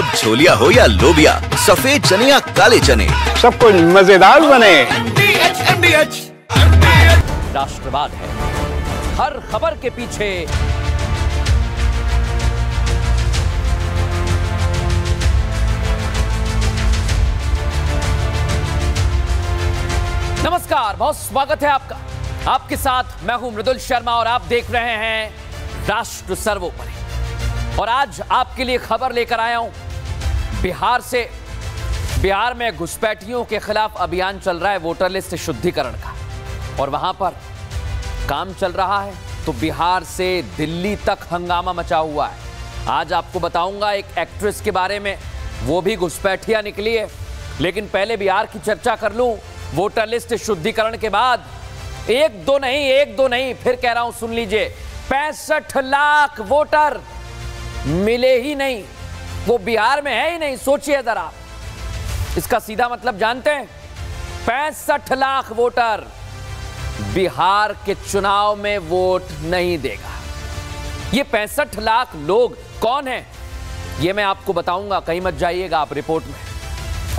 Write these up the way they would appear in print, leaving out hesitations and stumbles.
अब झोलिया हो या लोबिया, सफेद चने या काले चने, सब कुछ मजेदार बने। राष्ट्रवाद है हर खबर के पीछे। नमस्कार, बहुत स्वागत है आपका। आपके साथ मैं हूं मृदुल शर्मा और आप देख रहे हैं राष्ट्र सर्वोपरि। और आज आपके लिए खबर लेकर आया हूं बिहार से। बिहार में घुसपैठियों के खिलाफ अभियान चल रहा है, वोटर लिस्ट शुद्धिकरण का, और वहां पर काम चल रहा है तो बिहार से दिल्ली तक हंगामा मचा हुआ है। आज आपको बताऊंगा एक एक्ट्रेस के बारे में, वो भी घुसपैठिया निकली है। लेकिन पहले बिहार की चर्चा कर लूं। वोटर लिस्ट शुद्धिकरण के बाद एक दो नहीं फिर कह रहा हूं, सुन लीजिए, 65 लाख वोटर मिले ही नहीं। वो बिहार में है ही नहीं। सोचिए जरा, इसका सीधा मतलब जानते हैं? 65 लाख वोटर बिहार के चुनाव में वोट नहीं देगा। ये 65 लाख लोग कौन हैं, ये मैं आपको बताऊंगा। कहीं मत जाइएगा आप रिपोर्ट में।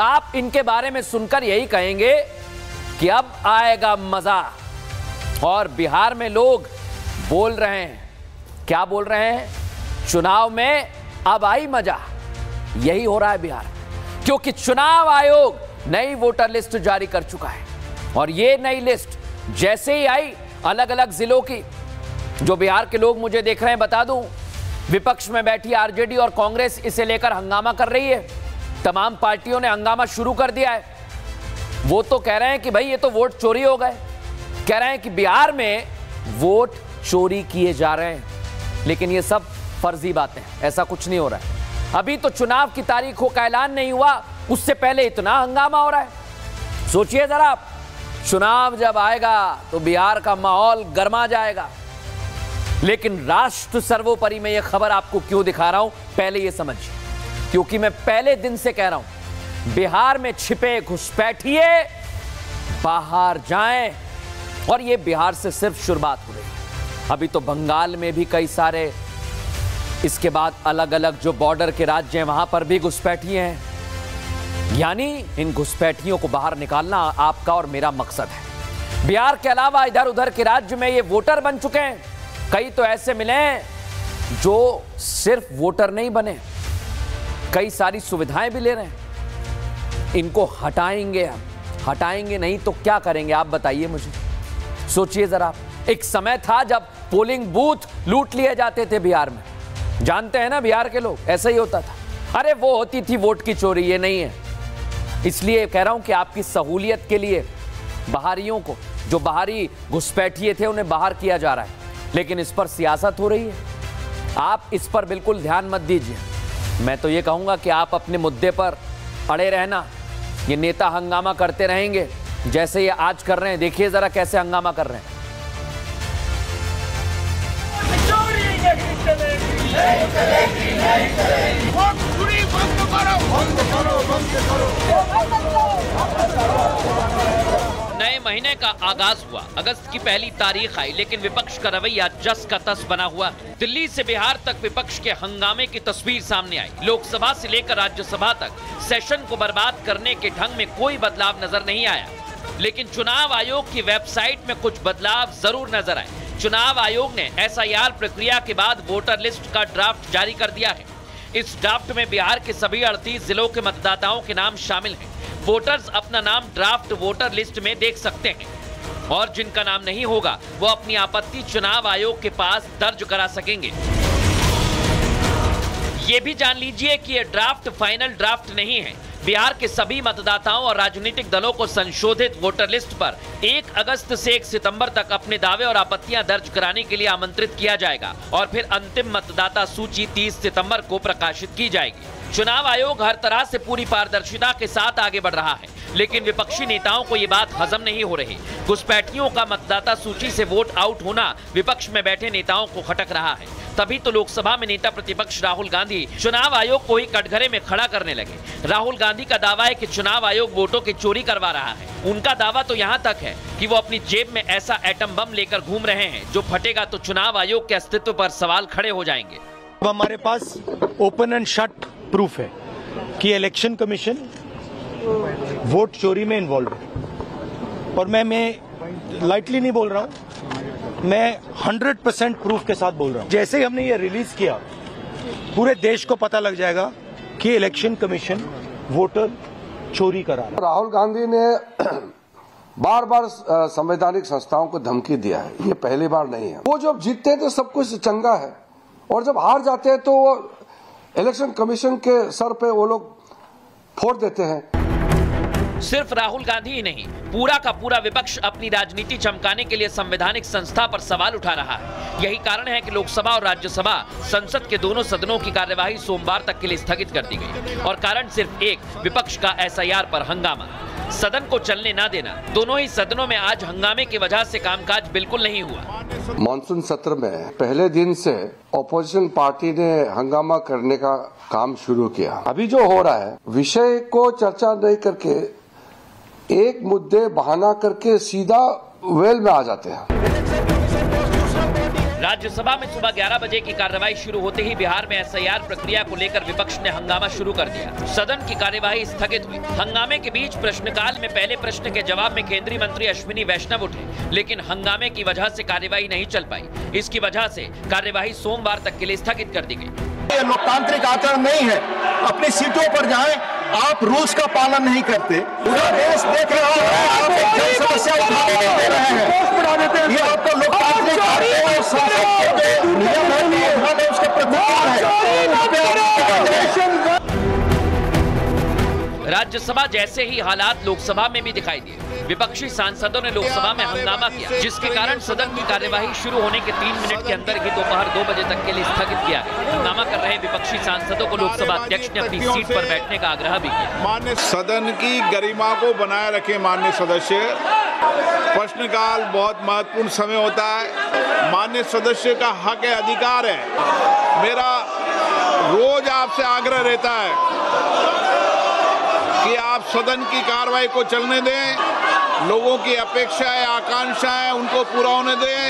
आप इनके बारे में सुनकर यही कहेंगे कि अब आएगा मजा। और बिहार में लोग बोल रहे हैं, क्या बोल रहे हैं? चुनाव में अब आई मजा। यही हो रहा है बिहार, क्योंकि चुनाव आयोग नई वोटर लिस्ट जारी कर चुका है। और ये नई लिस्ट जैसे ही आई, अलग अलग जिलों की, जो बिहार के लोग मुझे देख रहे हैं, बता दूं, विपक्ष में बैठी आरजेडी और कांग्रेस इसे लेकर हंगामा कर रही है। तमाम पार्टियों ने हंगामा शुरू कर दिया है। वो तो कह रहे हैं कि भाई ये तो वोट चोरी हो गए। कह रहे हैं कि बिहार में वोट चोरी किए जा रहे हैं। लेकिन ये सब फर्जी बातें, ऐसा कुछ नहीं हो रहा है। अभी तो चुनाव की तारीखों का ऐलान नहीं हुआ, उससे पहले इतना हंगामा हो रहा है। सोचिए जरा आप, चुनाव जब आएगा तो बिहार का माहौल गर्मा जाएगा। लेकिन राष्ट्र सर्वोपरि में यह खबर आपको क्यों दिखा रहा हूं, पहले यह समझिए। क्योंकि मैं पहले दिन से कह रहा हूं, बिहार में छिपे घुसपैठिए बाहर जाएं। और यह बिहार से सिर्फ शुरुआत हो रही है। अभी तो बंगाल में भी कई सारे, इसके बाद अलग अलग जो बॉर्डर के राज्य हैं वहां पर भी घुसपैठिए हैं। यानी इन घुसपैठियों को बाहर निकालना आपका और मेरा मकसद है। बिहार के अलावा इधर उधर के राज्य में ये वोटर बन चुके हैं। कई तो ऐसे मिले हैं जो सिर्फ वोटर नहीं बने, कई सारी सुविधाएं भी ले रहे हैं। इनको हटाएंगे हम। हटाएंगे नहीं तो क्या करेंगे आप बताइए मुझे। सोचिए जरा, एक समय था जब पोलिंग बूथ लूट लिए जाते थे बिहार में। जानते हैं ना बिहार के लोग, ऐसा ही होता था। अरे वो होती थी वोट की चोरी, ये नहीं है। इसलिए कह रहा हूं कि आपकी सहूलियत के लिए बाहरियों को, जो बाहरी घुसपैठिए थे, उन्हें बाहर किया जा रहा है। लेकिन इस पर सियासत हो रही है। आप इस पर बिल्कुल ध्यान मत दीजिए। मैं तो ये कहूंगा कि आप अपने मुद्दे पर अड़े रहना। ये नेता हंगामा करते रहेंगे जैसे ये आज कर रहे हैं। देखिए जरा कैसे हंगामा कर रहे हैं। नए महीने का आगाज हुआ, अगस्त की पहली तारीख आई, लेकिन विपक्ष का रवैया जस का तस बना हुआ। दिल्ली से बिहार तक विपक्ष के हंगामे की तस्वीर सामने आई। लोकसभा से लेकर राज्यसभा तक सेशन को बर्बाद करने के ढंग में कोई बदलाव नजर नहीं आया। लेकिन चुनाव आयोग की वेबसाइट में कुछ बदलाव जरूर नजर आए। चुनाव आयोग ने एसआईआर प्रक्रिया के बाद वोटर लिस्ट का ड्राफ्ट जारी कर दिया है। इस ड्राफ्ट में बिहार के सभी 38 जिलों के मतदाताओं के नाम शामिल हैं। वोटर्स अपना नाम ड्राफ्ट वोटर लिस्ट में देख सकते हैं और जिनका नाम नहीं होगा वो अपनी आपत्ति चुनाव आयोग के पास दर्ज करा सकेंगे। ये भी जान लीजिए कि ये ड्राफ्ट फाइनल ड्राफ्ट नहीं है। बिहार के सभी मतदाताओं और राजनीतिक दलों को संशोधित वोटर लिस्ट पर 1 अगस्त से 1 सितंबर तक अपने दावे और आपत्तियां दर्ज कराने के लिए आमंत्रित किया जाएगा और फिर अंतिम मतदाता सूची 30 सितंबर को प्रकाशित की जाएगी। चुनाव आयोग हर तरह से पूरी पारदर्शिता के साथ आगे बढ़ रहा है, लेकिन विपक्षी नेताओं को ये बात हजम नहीं हो रही। घुसपैठियों का मतदाता सूची से वोट आउट होना विपक्ष में बैठे नेताओं को खटक रहा है। तभी तो लोकसभा में नेता प्रतिपक्ष राहुल गांधी चुनाव आयोग को ही कटघरे में खड़ा करने लगे। राहुल गांधी का दावा है कि चुनाव आयोग वोटों की चोरी करवा रहा है। उनका दावा तो यहाँ तक है कि वो अपनी जेब में ऐसा एटम बम लेकर घूम रहे हैं जो फटेगा तो चुनाव आयोग के अस्तित्व पर सवाल खड़े हो जाएंगे। अब हमारे पास ओपन एंड शट प्रूफ है। कि इलेक्शन कमीशन वोट चोरी में इन्वॉल्व है। और मैं लाइटली नहीं बोल रहा हूं, मैं 100% प्रूफ के साथ बोल रहा हूं। जैसे ही हमने ये रिलीज किया, पूरे देश को पता लग जाएगा कि इलेक्शन कमीशन वोटर चोरी करा रहा है। राहुल गांधी ने बार बार संवैधानिक संस्थाओं को धमकी दिया है, ये पहली बार नहीं है। वो जब जीतते हैं तो सब कुछ चंगा है, और जब हार जाते हैं तो वो इलेक्शन कमीशन के सर पे वो लोग फोड़ देते हैं। सिर्फ राहुल गांधी ही नहीं, पूरा का पूरा विपक्ष अपनी राजनीति चमकाने के लिए संवैधानिक संस्था पर सवाल उठा रहा है। यही कारण है कि लोकसभा और राज्यसभा संसद के दोनों सदनों की कार्यवाही सोमवार तक के लिए स्थगित कर दी गई, और कारण सिर्फ एक, विपक्ष का एसआईआर पर हंगामा, सदन को चलने ना देना। दोनों ही सदनों में आज हंगामे की वजह से कामकाज बिल्कुल नहीं हुआ। मॉनसून सत्र में पहले दिन से ऑपोजिशन पार्टी ने हंगामा करने का काम शुरू किया। अभी जो हो रहा है, विषय को चर्चा नहीं करके एक मुद्दे बहाना करके सीधा वेल में आ जाते हैं। राज्यसभा में सुबह 11 बजे की कार्रवाई शुरू होते ही बिहार में एसआईआर प्रक्रिया को लेकर विपक्ष ने हंगामा शुरू कर दिया। सदन की कार्यवाही स्थगित हुई। हंगामे के बीच प्रश्नकाल में पहले प्रश्न के जवाब में केंद्रीय मंत्री अश्विनी वैष्णव उठे, लेकिन हंगामे की वजह से कार्यवाही नहीं चल पाई। इसकी वजह से कार्यवाही सोमवार तक के लिए स्थगित कर दी गई। ये लोकतांत्रिक आचरण नहीं है। अपनी सीटों पर जाएं, आप रूल्स का पालन नहीं करते। पूरा देश देख रहा है, आप एक जन समस्या उठाने नहीं दे रहे हैं। ये आपका लोकतांत्रिक आचरण और संसद के जो नियम है, उसके प्रतिकूल है। राज्यसभा जैसे ही हालात लोकसभा में भी दिखाई दिए। विपक्षी सांसदों ने लोकसभा में हंगामा किया, जिसके कारण सदन की कार्यवाही शुरू होने के 3 मिनट के अंदर ही दोपहर 2 बजे तक के लिए स्थगित किया गया। हंगामा कर रहे विपक्षी सांसदों को लोकसभा अध्यक्ष ने अपनी सीट पर बैठने का आग्रह भी किया। माननीय सदन की गरिमा को बनाए रखे माननीय सदस्य। प्रश्नकाल बहुत महत्वपूर्ण समय होता है, माननीय सदस्य का हक है, अधिकार है। मेरा रोज आपसे आग्रह रहता है कि आप सदन की कार्रवाई को चलने दें, लोगों की अपेक्षाएं, आकांक्षाएं, उनको पूरा होने दें।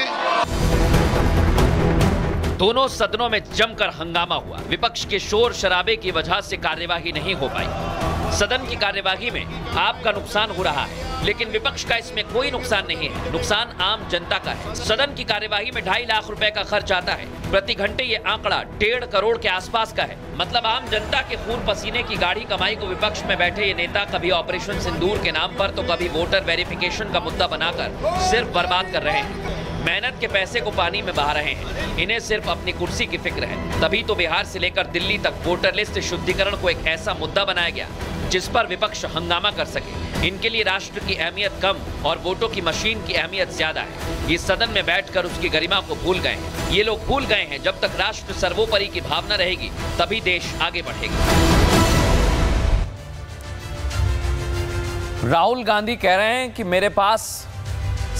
दोनों सदनों में जमकर हंगामा हुआ। विपक्ष के शोर शराबे की वजह से कार्यवाही नहीं हो पाई। सदन की कार्यवाही में आपका नुकसान हो रहा है, लेकिन विपक्ष का इसमें कोई नुकसान नहीं है। नुकसान आम जनता का है। सदन की कार्यवाही में 2.5 लाख रुपए का खर्च आता है प्रति घंटे। ये आंकड़ा 1.5 करोड़ के आसपास का है। मतलब आम जनता के खून पसीने की गाढ़ी कमाई को विपक्ष में बैठे ये नेता कभी ऑपरेशन सिंदूर के नाम पर तो कभी वोटर वेरिफिकेशन का मुद्दा बनाकर सिर्फ बर्बाद कर रहे हैं। मेहनत के पैसे को पानी में बहा रहे हैं। इन्हें सिर्फ अपनी कुर्सी की फिक्र है। तभी तो बिहार से लेकर दिल्ली तक वोटर लिस्ट शुद्धिकरण को एक ऐसा मुद्दा बनाया गया जिस पर विपक्ष हंगामा कर सके। इनके लिए राष्ट्र की अहमियत कम और वोटों की मशीन की अहमियत ज्यादा है। ये सदन में बैठकर उसकी गरिमा को भूल गए हैं। ये लोग भूल गए हैं जब तक राष्ट्र सर्वोपरि की भावना रहेगी तभी देश आगे बढ़ेगा। राहुल गांधी कह रहे हैं कि मेरे पास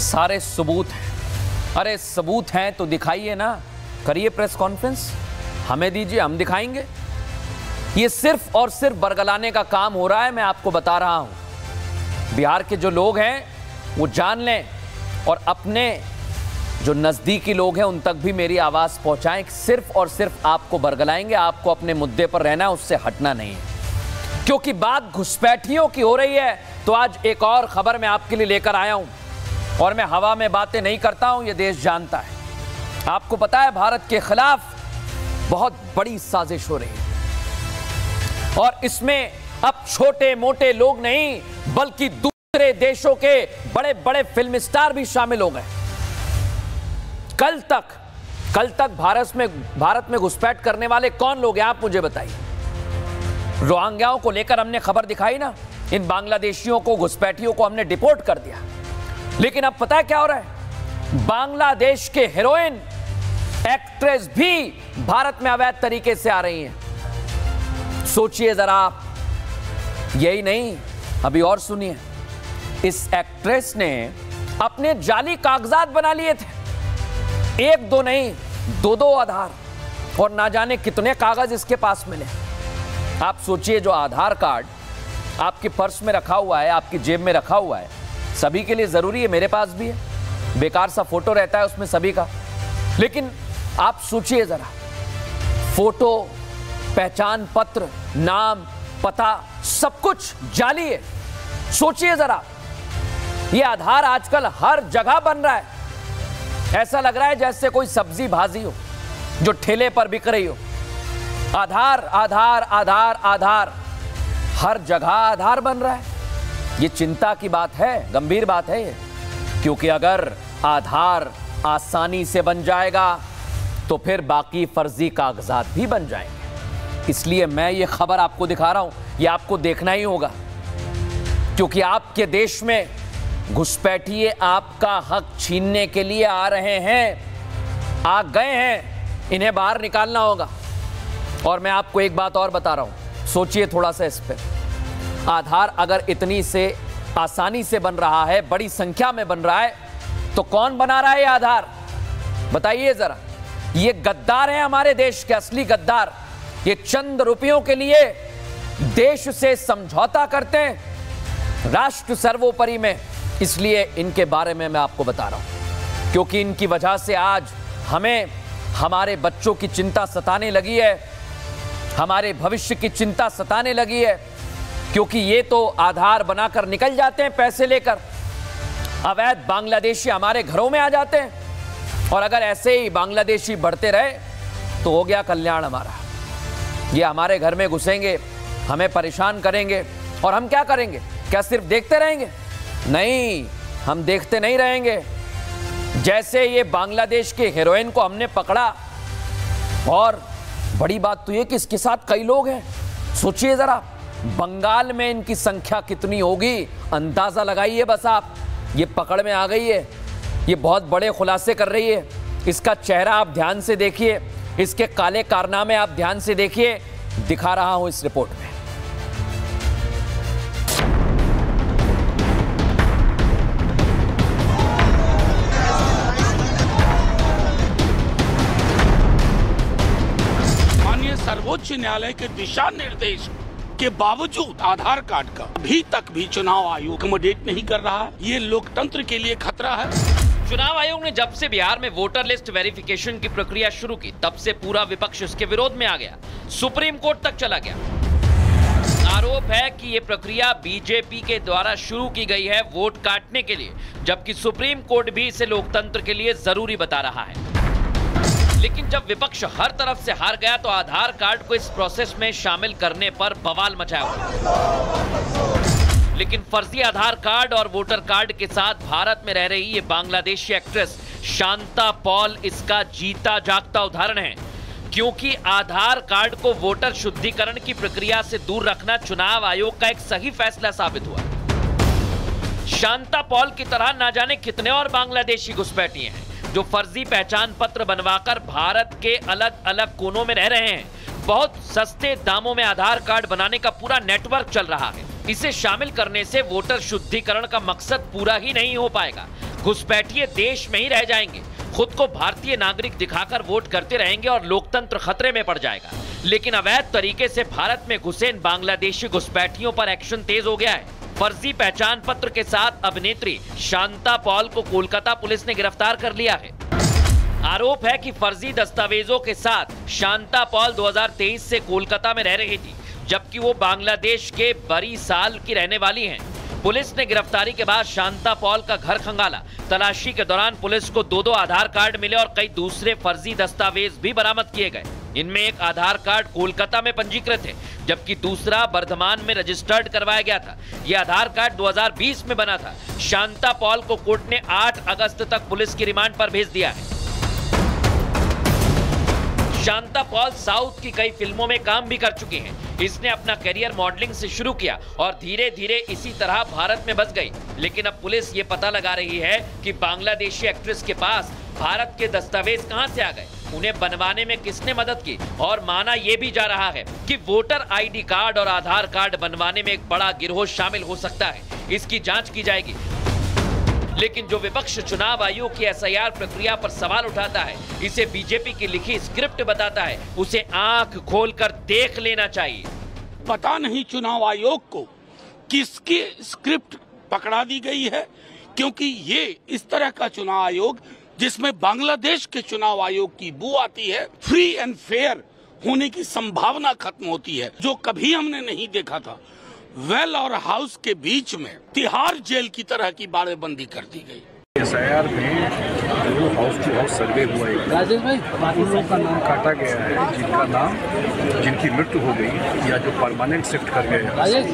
सारे सबूत हैं। अरे सबूत हैं तो दिखाइए ना, करिए प्रेस कॉन्फ्रेंस, हमें दीजिए, हम दिखाएंगे। ये सिर्फ और सिर्फ बरगलाने का काम हो रहा है। मैं आपको बता रहा हूं, बिहार के जो लोग हैं वो जान लें और अपने जो नजदीकी लोग हैं उन तक भी मेरी आवाज पहुंचाएं। सिर्फ और सिर्फ आपको बरगलाएंगे, आपको अपने मुद्दे पर रहना है, उससे हटना नहीं है। क्योंकि बात घुसपैठियों की हो रही है तो आज एक और खबर मैं आपके लिए लेकर आया हूं, और मैं हवा में बातें नहीं करता हूं, यह देश जानता है। आपको पता है भारत के खिलाफ बहुत बड़ी साजिश हो रही है, और इसमें अब छोटे मोटे लोग नहीं बल्कि दूसरे देशों के बड़े बड़े फिल्म स्टार भी शामिल हो गए। कल तक भारत में घुसपैठ करने वाले कौन लोग हैं, आप मुझे बताइए। रोहिंग्याओं को लेकर हमने खबर दिखाई ना, इन बांग्लादेशियों को, घुसपैठियों को हमने डिपोर्ट कर दिया। लेकिन अब पता है क्या हो रहा है, बांग्लादेश के हीरोइन एक्ट्रेस भी भारत में अवैध तरीके से आ रही हैं। सोचिए जरा आप, यही नहीं, अभी और सुनिए। इस एक्ट्रेस ने अपने जाली कागजात बना लिए थे, 1-2 नहीं, 2-2 आधार, और ना जाने कितने कागज इसके पास मिले। आप सोचिए, जो आधार कार्ड आपके पर्स में रखा हुआ है, आपकी जेब में रखा हुआ है, सभी के लिए जरूरी है, मेरे पास भी है, बेकार सा फोटो रहता है उसमें सभी का। लेकिन आप सोचिए जरा, फोटो, पहचान पत्र, नाम, पता, सब कुछ जाली है। सोचिए जरा, ये आधार आजकल हर जगह बन रहा है। ऐसा लग रहा है जैसे कोई सब्जी भाजी हो जो ठेले पर बिक रही हो। आधार आधार आधार आधार, हर जगह आधार बन रहा है। ये चिंता की बात है, गंभीर बात है ये, क्योंकि अगर आधार आसानी से बन जाएगा तो फिर बाकी फर्जी कागजात भी बन जाएंगे। इसलिए मैं ये खबर आपको दिखा रहा हूं, ये आपको देखना ही होगा, क्योंकि आपके देश में घुसपैठिए आपका हक छीनने के लिए आ रहे हैं, आ गए हैं। इन्हें बाहर निकालना होगा। और मैं आपको एक बात और बता रहा हूं, सोचिए थोड़ा सा इस पे। आधार अगर इतनी से आसानी से बन रहा है, बड़ी संख्या में बन रहा है, तो कौन बना रहा है ये आधार? बताइए जरा। ये गद्दार हैं, हमारे देश के असली गद्दार। ये चंद रुपयों के लिए देश से समझौता करते हैं, राष्ट्र सर्वोपरि में। इसलिए इनके बारे में मैं आपको बता रहा हूं, क्योंकि इनकी वजह से आज हमें हमारे बच्चों की चिंता सताने लगी है, हमारे भविष्य की चिंता सताने लगी है। क्योंकि ये तो आधार बनाकर निकल जाते हैं पैसे लेकर, अवैध बांग्लादेशी हमारे घरों में आ जाते हैं। और अगर ऐसे ही बांग्लादेशी बढ़ते रहे तो हो गया कल्याण हमारा। ये हमारे घर में घुसेंगे, हमें परेशान करेंगे, और हम क्या करेंगे? क्या सिर्फ देखते रहेंगे? नहीं, हम देखते नहीं रहेंगे। जैसे ये बांग्लादेश के हीरोइन को हमने पकड़ा, और बड़ी बात तो ये कि इसके साथ कई लोग हैं। सोचिए जरा, बंगाल में इनकी संख्या कितनी होगी, अंदाजा लगाइए बस आप। ये पकड़ में आ गई है, ये बहुत बड़े खुलासे कर रही है। इसका चेहरा आप ध्यान से देखिए, इसके काले कारनामे आप ध्यान से देखिए। दिखा रहा हूं इस रिपोर्ट में। माननीय सर्वोच्च न्यायालय के दिशा निर्देश के बावजूद आधार कार्ड का अभी तक भी चुनाव आयोग अकोमोडेट नहीं कर रहा है। ये लोकतंत्र के लिए खतरा है। चुनाव आयोग ने जब से बिहार में वोटर लिस्ट वेरिफिकेशन की प्रक्रिया शुरू की, तब से पूरा विपक्ष इसके विरोध में आ गया, सुप्रीम कोर्ट तक चला गया। आरोप है कि ये प्रक्रिया बीजेपी के द्वारा शुरू की गई है वोट काटने के लिए, जबकि सुप्रीम कोर्ट भी इसे लोकतंत्र के लिए जरूरी बता रहा है। लेकिन जब विपक्ष हर तरफ से हार गया तो आधार कार्ड को इस प्रोसेस में शामिल करने पर बवाल मचाया हुआ। लेकिन फर्जी आधार कार्ड और वोटर कार्ड के साथ भारत में रह रही ये बांग्लादेशी एक्ट्रेस शांता पॉल इसका जीता जागता उदाहरण है, क्योंकि आधार कार्ड को वोटर शुद्धिकरण की प्रक्रिया से दूर रखना चुनाव आयोग का एक सही फैसला साबित हुआ। शांता पॉल की तरह ना जाने कितने और बांग्लादेशी घुसपैठिए हैं जो फर्जी पहचान पत्र बनवाकर भारत के अलग अलग कोनों में रह रहे हैं। बहुत सस्ते दामों में आधार कार्ड बनाने का पूरा नेटवर्क चल रहा है। इसे शामिल करने से वोटर शुद्धिकरण का मकसद पूरा ही नहीं हो पाएगा। घुसपैठिए देश में ही रह जाएंगे, खुद को भारतीय नागरिक दिखाकर वोट करते रहेंगे और लोकतंत्र खतरे में पड़ जाएगा। लेकिन अवैध तरीके से भारत में घुसे इन बांग्लादेशी घुसपैठियों पर एक्शन तेज हो गया है। फर्जी पहचान पत्र के साथ अभिनेत्री शांता पॉल को कोलकाता पुलिस ने गिरफ्तार कर लिया है। आरोप है कि फर्जी दस्तावेजों के साथ शांता पॉल 2023 से कोलकाता में रह रही थी, जबकि वो बांग्लादेश के बरीसाल की रहने वाली हैं। पुलिस ने गिरफ्तारी के बाद शांता पॉल का घर खंगाला। तलाशी के दौरान पुलिस को 2 आधार कार्ड मिले और कई दूसरे फर्जी दस्तावेज भी बरामद किए गए। इनमें एक आधार कार्ड कोलकाता में पंजीकृत है, जबकि दूसरा बर्धमान में रजिस्टर्ड करवाया गया था। यह आधार कार्ड 2020 में बना था। शांता पॉल को कोर्ट ने 8 अगस्त तक पुलिस की रिमांड पर भेज दिया है। शांता पॉल साउथ की कई फिल्मों में काम भी कर चुकी हैं। इसने अपना करियर मॉडलिंग से शुरू किया और धीरे धीरे इसी तरह भारत में बस गई। लेकिन अब पुलिस ये पता लगा रही है कि बांग्लादेशी एक्ट्रेस के पास भारत के दस्तावेज कहां से आ गए, उन्हें बनवाने में किसने मदद की। और माना यह भी जा रहा है कि वोटर आईडी कार्ड और आधार कार्ड बनवाने में एक बड़ा गिरोह शामिल हो सकता है। इसकी जांच की जाएगी। लेकिन जो विपक्ष चुनाव आयोग की एसआईआर प्रक्रिया पर सवाल उठाता है, इसे बीजेपी की लिखी स्क्रिप्ट बताता है, उसे आंख खोलकर देख लेना चाहिए। पता नहीं चुनाव आयोग को किसकी स्क्रिप्ट पकड़ा दी गई है, क्योंकि ये इस तरह का चुनाव आयोग जिसमें बांग्लादेश के चुनाव आयोग की बू आती है, फ्री एंड फेयर होने की संभावना खत्म होती है, जो कभी हमने नहीं देखा था। वेल और हाउस के बीच में तिहाड़ जेल की तरह की बाड़ेबंदी कर दी गई। SIR में जो हाउस टू हाउस सर्वे हुआ है, राजेश भाई, उन लोगों का नाम काटा गया है जिनकी मृत्यु हो गई या जो परमानेंट शिफ्ट कर गए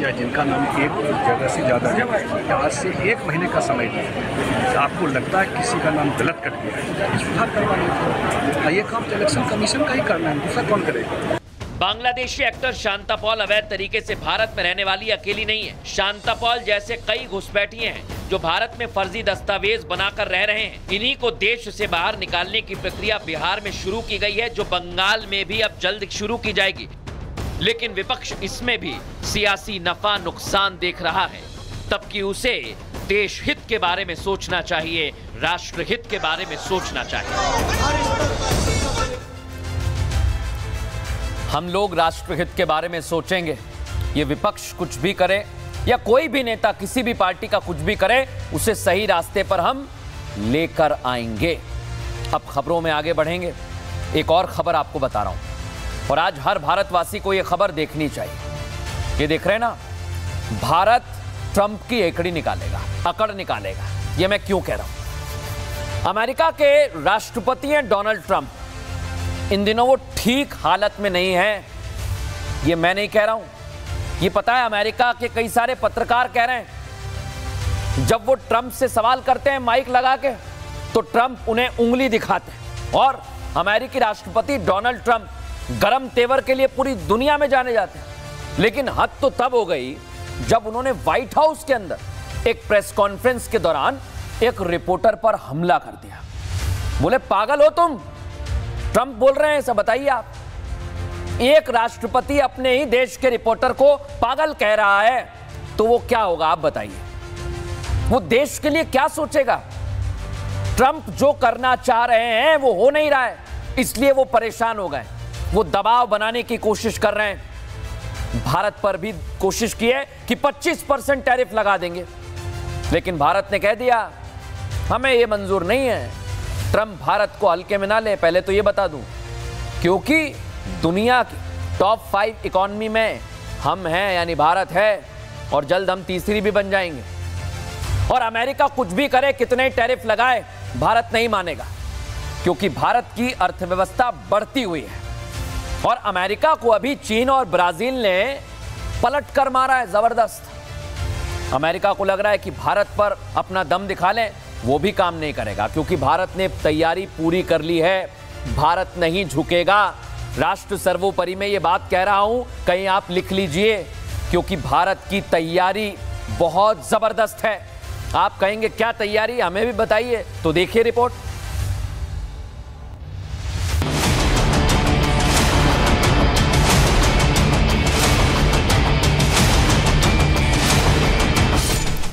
या जिनका नाम एक जगह से ज़्यादा जगह। आज से 1 महीने का समय दिया, आपको लगता है किसी का नाम गलत कट गया है, सुधार करवा लेते। ये काम तो इलेक्शन कमीशन का ही करना है, दूसरा कौन करेगा। बांग्लादेशी एक्टर शांता पॉल अवैध तरीके से भारत में रहने वाली अकेली नहीं है। शांता पॉल जैसे कई घुसपैठिए हैं जो भारत में फर्जी दस्तावेज बनाकर रह रहे हैं। इन्हीं को देश से बाहर निकालने की प्रक्रिया बिहार में शुरू की गई है, जो बंगाल में भी अब जल्द शुरू की जाएगी। लेकिन विपक्ष इसमें भी सियासी नफा नुकसान देख रहा है, तब कि उसे देश हित के बारे में सोचना चाहिए, राष्ट्र हित के बारे में सोचना चाहिए। हम लोग राष्ट्रहित के बारे में सोचेंगे। ये विपक्ष कुछ भी करे या कोई भी नेता किसी भी पार्टी का कुछ भी करे, उसे सही रास्ते पर हम लेकर आएंगे। अब खबरों में आगे बढ़ेंगे। एक और खबर आपको बता रहा हूं, और आज हर भारतवासी को यह खबर देखनी चाहिए। ये देख रहे हैं ना, भारत ट्रंप की एकड़ी निकालेगा, अकड़ निकालेगा। ये मैं क्यों कह रहा हूं? अमेरिका के राष्ट्रपति हैं डोनाल्ड ट्रंप। इन दिनों वो ठीक हालत में नहीं है, ये मैं नहीं कह रहा हूं, ये पता है अमेरिका के कई सारे पत्रकार कह रहे हैं। जब वो ट्रंप से सवाल करते हैं माइक लगा के, तो ट्रंप उन्हें उंगली दिखाते हैं। और अमेरिकी राष्ट्रपति डोनाल्ड ट्रंप गरम तेवर के लिए पूरी दुनिया में जाने जाते हैं। लेकिन हद तो तब हो गई जब उन्होंने व्हाइट हाउस के अंदर एक प्रेस कॉन्फ्रेंस के दौरान एक रिपोर्टर पर हमला कर दिया। बोले, पागल हो तुम? ट्रंप बोल रहे हैं, ऐसा बताइए आप। एक राष्ट्रपति अपने ही देश के रिपोर्टर को पागल कह रहा है, तो वो क्या होगा आप बताइए? वो देश के लिए क्या सोचेगा? ट्रंप जो करना चाह रहे हैं वो हो नहीं रहा है, इसलिए वो परेशान हो गए। वो दबाव बनाने की कोशिश कर रहे हैं। भारत पर भी कोशिश की है कि 25% टैरिफ लगा देंगे, लेकिन भारत ने कह दिया हमें ये मंजूर नहीं है। ट्रंप भारत को हल्के में ना ले, पहले तो ये बता दूं, क्योंकि दुनिया की टॉप 5 इकोनॉमी में हम हैं, यानी भारत है, और जल्द हम तीसरी भी बन जाएंगे। और अमेरिका कुछ भी करे, कितने टैरिफ लगाए, भारत नहीं मानेगा, क्योंकि भारत की अर्थव्यवस्था बढ़ती हुई है। और अमेरिका को अभी चीन और ब्राजील ने पलट कर मारा है जबरदस्त। अमेरिका को लग रहा है कि भारत पर अपना दम दिखा लें, वो भी काम नहीं करेगा, क्योंकि भारत ने तैयारी पूरी कर ली है। भारत नहीं झुकेगा। राष्ट्र सर्वोपरि में ये बात कह रहा हूं, कहीं आप लिख लीजिए, क्योंकि भारत की तैयारी बहुत जबरदस्त है। आप कहेंगे क्या तैयारी, हमें भी बताइए, तो देखिए रिपोर्ट।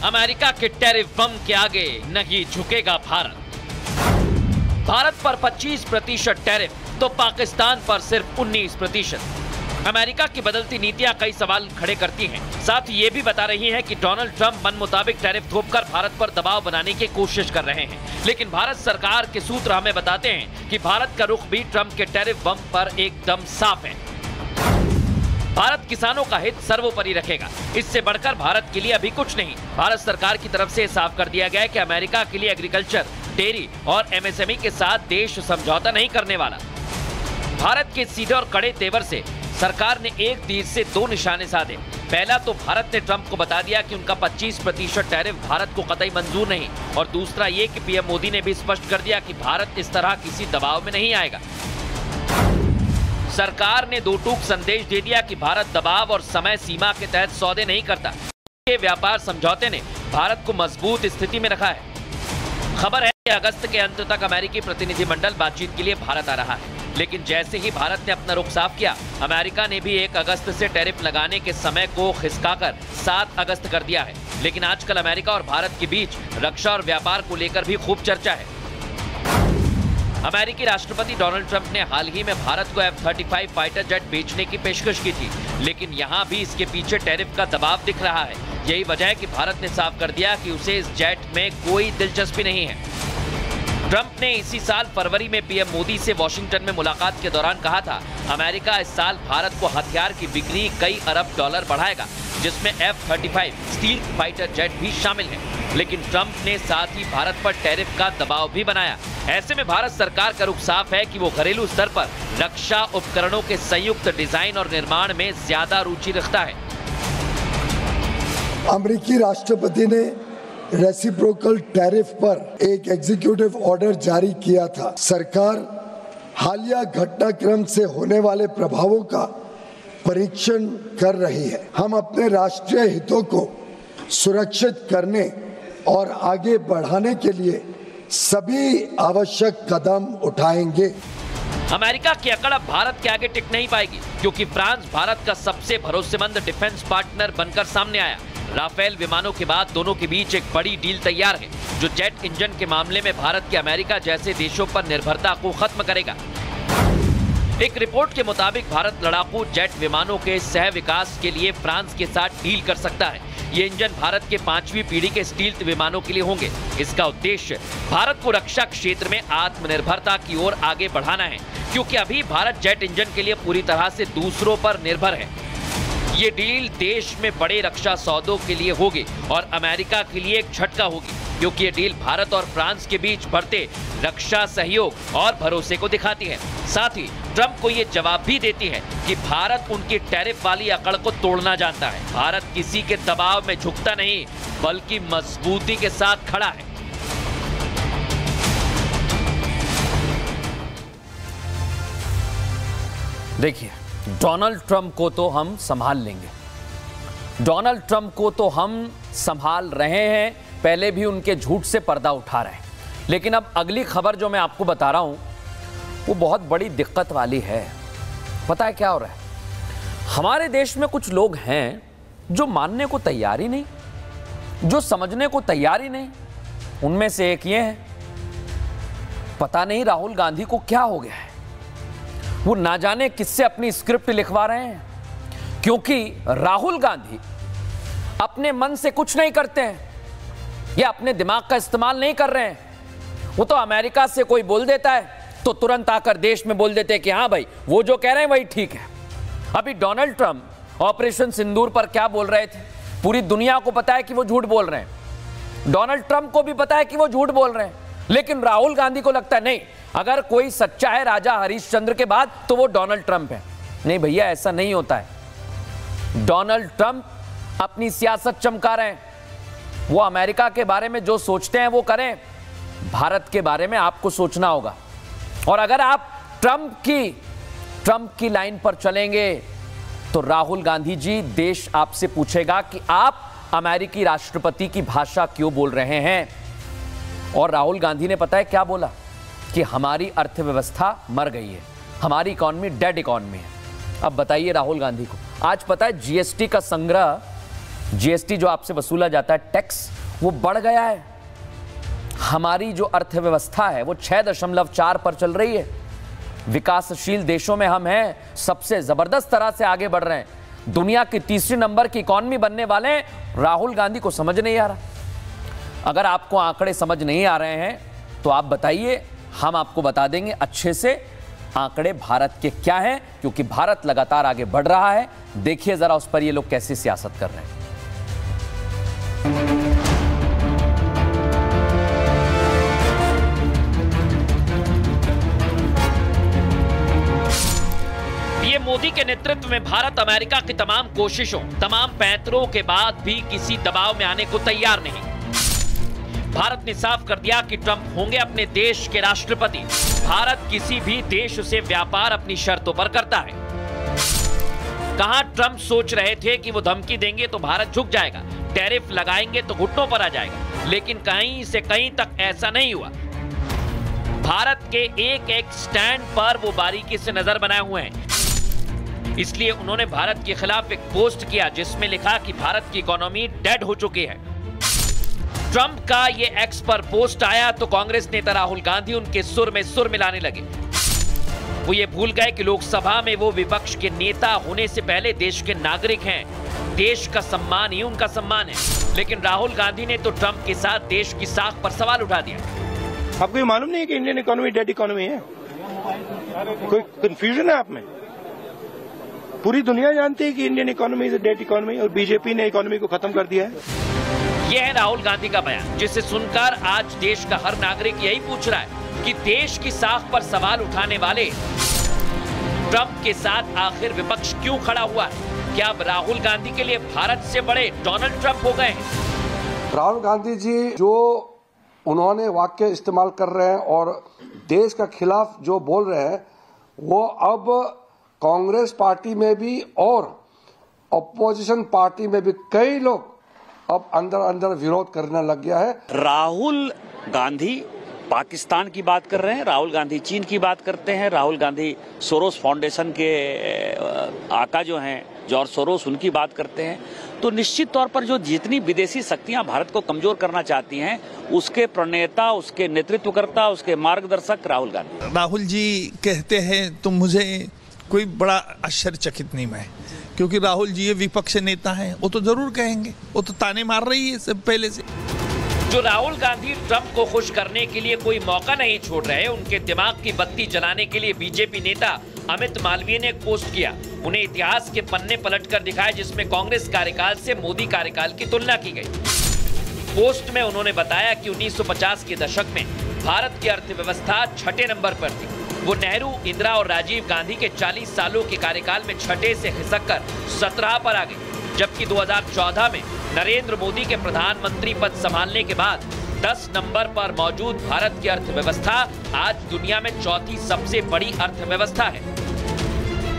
अमेरिका के टैरिफ बम के आगे नहीं झुकेगा भारत। भारत पर 25% टैरिफ तो पाकिस्तान पर सिर्फ 19%। अमेरिका की बदलती नीतियां कई सवाल खड़े करती हैं। साथ ही ये भी बता रही हैं कि डोनाल्ड ट्रंप मन मुताबिक टैरिफ थोपकर भारत पर दबाव बनाने की कोशिश कर रहे हैं। लेकिन भारत सरकार के सूत्र हमें बताते हैं कि भारत का रुख भी ट्रंप के टैरिफ बम पर एकदम साफ है। भारत किसानों का हित सर्वोपरि रखेगा। इससे बढ़कर भारत के लिए अभी कुछ नहीं। भारत सरकार की तरफ से साफ कर दिया गया है कि अमेरिका के लिए एग्रीकल्चर, डेयरी और एमएसएमई के साथ देश समझौता नहीं करने वाला। भारत के सीधे और कड़े तेवर से सरकार ने एक तीर से 2 निशाने साधे। पहला तो भारत ने ट्रंप को बता दिया कि उनका 25% टैरिफ भारत को कतई मंजूर नहीं, और दूसरा ये कि पीएम मोदी ने भी स्पष्ट कर दिया कि भारत इस तरह किसी दबाव में नहीं आएगा। सरकार ने 2 टूक संदेश दे दिया कि भारत दबाव और समय सीमा के तहत सौदे नहीं करता। ये व्यापार समझौते ने भारत को मजबूत स्थिति में रखा है। खबर है कि अगस्त के अंत तक अमेरिकी प्रतिनिधिमंडल बातचीत के लिए भारत आ रहा है। लेकिन जैसे ही भारत ने अपना रुख साफ किया, अमेरिका ने भी 1 अगस्त से टैरिफ लगाने के समय को खिसकाकर 7 अगस्त कर दिया है। लेकिन आजकल अमेरिका और भारत के बीच रक्षा और व्यापार को लेकर भी खूब चर्चा है। अमेरिकी राष्ट्रपति डोनाल्ड ट्रंप ने हाल ही में भारत को F-35 फाइटर जेट बेचने की पेशकश की थी, लेकिन यहां भी इसके पीछे टैरिफ का दबाव दिख रहा है। यही वजह है कि भारत ने साफ कर दिया कि उसे इस जेट में कोई दिलचस्पी नहीं है। ट्रंप ने इसी साल फरवरी में पीएम मोदी से वॉशिंगटन में मुलाकात के दौरान कहा था, अमेरिका इस साल भारत को हथियार की बिक्री कई अरब डॉलर बढ़ाएगा, जिसमें F-35 स्टील फाइटर जेट भी शामिल है। लेकिन ट्रंप ने साथ ही भारत पर टैरिफ का दबाव भी बनाया। ऐसे में भारत सरकार का रुख साफ है कि वो घरेलू स्तर पर रक्षा उपकरणों के संयुक्त डिजाइन और निर्माण में ज्यादा रुचि रखता है। अमेरिकी राष्ट्रपति ने रेसिप्रोकल टैरिफ पर एक एग्जीक्यूटिव ऑर्डर जारी किया था। सरकार हालिया घटनाक्रम से होने वाले प्रभावों का परीक्षण कर रही है। हम अपने राष्ट्रीय हितों को सुरक्षित करने और आगे बढ़ाने के लिए सभी आवश्यक कदम उठाएंगे। अमेरिका की अकड़ अब भारत के आगे टिक नहीं पाएगी, क्योंकि फ्रांस भारत का सबसे भरोसेमंद डिफेंस पार्टनर बनकर सामने आया। राफेल विमानों के बाद दोनों के बीच एक बड़ी डील तैयार है, जो जेट इंजन के मामले में भारत के अमेरिका जैसे देशों पर निर्भरता को खत्म करेगा। एक रिपोर्ट के मुताबिक भारत लड़ाकू जेट विमानों के सह विकास के लिए फ्रांस के साथ डील कर सकता है। ये इंजन भारत के 5वीं पीढ़ी के स्टील्थ विमानों के लिए होंगे। इसका उद्देश्य भारत को रक्षा क्षेत्र में आत्मनिर्भरता की ओर आगे बढ़ाना है, क्योंकि अभी भारत जेट इंजन के लिए पूरी तरह से दूसरों पर निर्भर है। ये डील देश में बड़े रक्षा सौदों के लिए होगी और अमेरिका के लिए एक झटका होगी, क्योंकि ये डील भारत और फ्रांस के बीच बढ़ते रक्षा सहयोग और भरोसे को दिखाती है। साथ ही ट्रंप को ये जवाब भी देती है कि भारत उनकी टैरिफ वाली अकड़ को तोड़ना जानता है। भारत किसी के दबाव में झुकता नहीं, बल्कि मजबूती के साथ खड़ा है। देखिए, डोनाल्ड ट्रंप को तो हम संभाल लेंगे, डोनाल्ड ट्रंप को तो हम संभाल रहे हैं, पहले भी उनके झूठ से पर्दा उठा रहे हैं। लेकिन अब अगली खबर जो मैं आपको बता रहा हूं वो बहुत बड़ी दिक्कत वाली है। पता है क्या हो रहा है? हमारे देश में कुछ लोग हैं जो मानने को तैयार ही नहीं, जो समझने को तैयार ही नहीं। उनमें से एक ये है, पता नहीं राहुल गांधी को क्या हो गया है, वो ना जाने किससे अपनी स्क्रिप्ट लिखवा रहे हैं, क्योंकि राहुल गांधी अपने मन से कुछ नहीं करते हैं या अपने दिमाग का इस्तेमाल नहीं कर रहे हैं। वो तो अमेरिका से कोई बोल देता है तो तुरंत आकर देश में बोल देते हैं कि हाँ भाई, वो जो कह रहे हैं वही ठीक है। अभी डोनाल्ड ट्रंप ऑपरेशन सिंदूर पर क्या बोल रहे थे, पूरी दुनिया को पता है कि वो झूठ बोल रहे हैं, डोनाल्ड ट्रंप को भी पता है कि वो झूठ बोल रहे हैं, लेकिन राहुल गांधी को लगता है नहीं, अगर कोई सच्चा है राजा हरिश्चंद्र के बाद तो वो डोनाल्ड ट्रंप है। नहीं भैया, ऐसा नहीं होता है। डोनाल्ड ट्रंप अपनी सियासत चमका रहे हैं, वो अमेरिका के बारे में जो सोचते हैं वो करें, भारत के बारे में आपको सोचना होगा। और अगर आप ट्रंप की लाइन पर चलेंगे तो राहुल गांधी जी, देश आपसे पूछेगा कि आप अमेरिकी राष्ट्रपति की भाषा क्यों बोल रहे हैं। और राहुल गांधी ने पता है क्या बोला, कि हमारी अर्थव्यवस्था मर गई है, हमारी इकॉनमी डेड इकॉनमी है। अब बताइए राहुल गांधी को, आज पता है जीएसटी का संग्रह, जीएसटी जो आपसे वसूला जाता है टैक्स, वो बढ़ गया है। हमारी जो अर्थव्यवस्था है वो 6.4 पर चल रही है। विकासशील देशों में हम हैं, सबसे जबरदस्त तरह से आगे बढ़ रहे हैं, दुनिया की 3रे नंबर की इकॉनमी बनने वाले हैं। राहुल गांधी को समझ नहीं आ रहा। अगर आपको आंकड़े समझ नहीं आ रहे हैं तो आप बताइए, हम आपको बता देंगे अच्छे से आंकड़े भारत के क्या हैं, क्योंकि भारत लगातार आगे बढ़ रहा है। देखिए जरा उस पर ये लोग कैसे सियासत कर रहे हैं। मोदी के नेतृत्व में भारत अमेरिका की तमाम कोशिशों, तमाम पैंतरों के बाद भी किसी दबाव में आने को तैयार नहीं। भारत ने साफ कर दिया कि ट्रंप होंगे अपने देश के राष्ट्रपति। भारत किसी भी देश से व्यापार अपनी शर्तों पर करता है। कहां ट्रंप सोच रहे थे कि वो धमकी देंगे तो भारत झुक जाएगा, टैरिफ लगाएंगे तो घुटनों पर आ जाएगा, लेकिन कहीं से कहीं तक ऐसा नहीं हुआ। भारत के एक एक स्टैंड पर वो बारीकी से नजर बनाए हुए हैं। इसलिए उन्होंने भारत के खिलाफ एक पोस्ट किया जिसमें लिखा कि भारत की इकोनॉमी डेड हो चुकी है। ट्रंप का ये एक्स पर पोस्ट आया तो कांग्रेस नेता राहुल गांधी उनके सुर में सुर मिलाने लगे। वो ये भूल गए कि लोकसभा में वो विपक्ष के नेता होने से पहले देश के नागरिक हैं, देश का सम्मान ही उनका सम्मान है। लेकिन राहुल गांधी ने तो ट्रंप के साथ देश की साख पर सवाल उठा दिया। आपको ये मालूम नहीं है कि इंडियन इकोनॉमी डेड इकोनॉमी है? कोई कंफ्यूजन है आप में? पूरी दुनिया जानती है कि Indian economy is a dead economy और बीजेपी ने इकोनॉमी को खत्म कर दिया है। यह है राहुल गांधी का बयान, जिसे सुनकर आज देश का हर नागरिक यही पूछ रहा है कि देश की साख पर सवाल उठाने वाले ट्रंप के साथ आखिर विपक्ष क्यों खड़ा हुआ है? क्या अब राहुल गांधी के लिए भारत से बड़े डोनाल्ड ट्रंप हो गए हैं? राहुल गांधी जी जो उन्होंने वाक्य इस्तेमाल कर रहे हैं और देश का खिलाफ जो बोल रहे हैं, वो अब कांग्रेस पार्टी में भी और अपोजिशन पार्टी में भी कई लोग अब अंदर अंदर विरोध करने लग गया है। राहुल गांधी पाकिस्तान की बात कर रहे हैं, राहुल गांधी चीन की बात करते हैं, राहुल गांधी सोरोस फाउंडेशन के आका जो हैं जॉर्ज सोरोस, उनकी बात करते हैं। तो निश्चित तौर पर जो जितनी विदेशी शक्तियां भारत को कमजोर करना चाहती हैं, उसके प्रणेता, उसके नेतृत्वकर्ता, उसके मार्गदर्शक राहुल गांधी। राहुल जी कहते हैं तो मुझे कोई बड़ा आश्चर्यचकित नहीं मैं, क्योंकि राहुल जी ये विपक्ष नेता हैं, वो तो जरूर कहेंगे, वो तो ताने मार रही है सब पहले से। जो राहुल गांधी ट्रंप को खुश करने के लिए कोई मौका नहीं छोड़ रहे, उनके दिमाग की बत्ती जलाने के लिए बीजेपी नेता अमित मालवीय ने एक पोस्ट किया। उन्हें इतिहास के पन्ने पलटकर दिखाए जिसमें कांग्रेस कार्यकाल से मोदी कार्यकाल की तुलना की गई। पोस्ट में उन्होंने बताया कि 1950 के दशक में भारत की अर्थव्यवस्था 6ठे नंबर पर थी। वो नेहरू, इंदिरा और राजीव गांधी के 40 सालों के कार्यकाल में 6ठे से खिसककर 17 पर आ गई, जबकि 2014 में नरेंद्र मोदी के प्रधानमंत्री पद संभालने के बाद 10 नंबर पर मौजूद भारत की अर्थव्यवस्था आज दुनिया में चौथी सबसे बड़ी अर्थव्यवस्था है।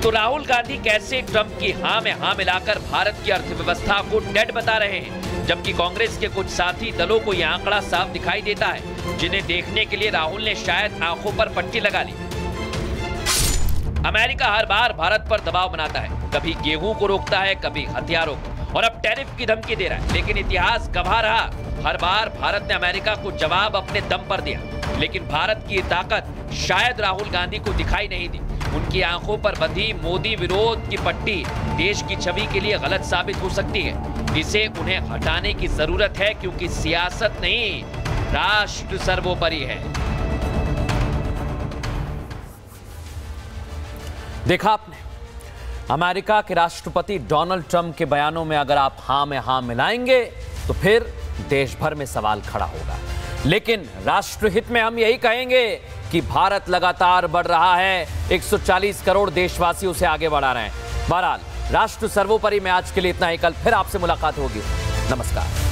तो राहुल गांधी कैसे ट्रंप की हाँ में हाँ मिलाकर भारत की अर्थव्यवस्था को डेड बता रहे हैं, जबकि कांग्रेस के कुछ साथी दलों को यह आंकड़ा साफ दिखाई देता है, जिन्हें देखने के लिए राहुल ने शायद आंखों पर पट्टी लगा ली। अमेरिका हर बार भारत पर दबाव बनाता है, कभी गेहूं को रोकता है, कभी हथियारों को, और अब टैरिफ की धमकी दे रहा है। लेकिन इतिहास गवाह रहा, हर बार भारत ने अमेरिका को जवाब अपने दम पर दिया। लेकिन भारत की ताकत शायद राहुल गांधी को दिखाई नहीं दी। उनकी आंखों पर बंधी मोदी विरोध की पट्टी देश की छवि के लिए गलत साबित हो सकती है। इसे उन्हें हटाने की जरूरत है, क्योंकि सियासत नहीं, राष्ट्र सर्वोपरि है। देखा आपने, अमेरिका के राष्ट्रपति डोनाल्ड ट्रंप के बयानों में अगर आप हाँ में हाँ मिलाएंगे तो फिर देश भर में सवाल खड़ा होगा। लेकिन राष्ट्रहित में हम यही कहेंगे कि भारत लगातार बढ़ रहा है, 140 करोड़ देशवासी उसे आगे बढ़ा रहे हैं। बहरहाल, राष्ट्र सर्वोपरि में आज के लिए इतना ही। कल फिर आपसे मुलाकात होगी। नमस्कार।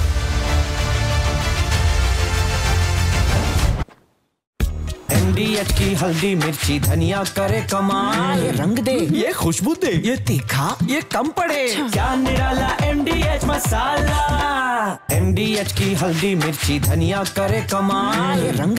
MDH की हल्दी मिर्ची धनिया करे कमाल, ये रंग दे, ये खुशबू दे, ये तीखा, ये कम पड़े, क्या निराला MDH मसाला। MDH की हल्दी मिर्ची धनिया करे कमाल, ये रंग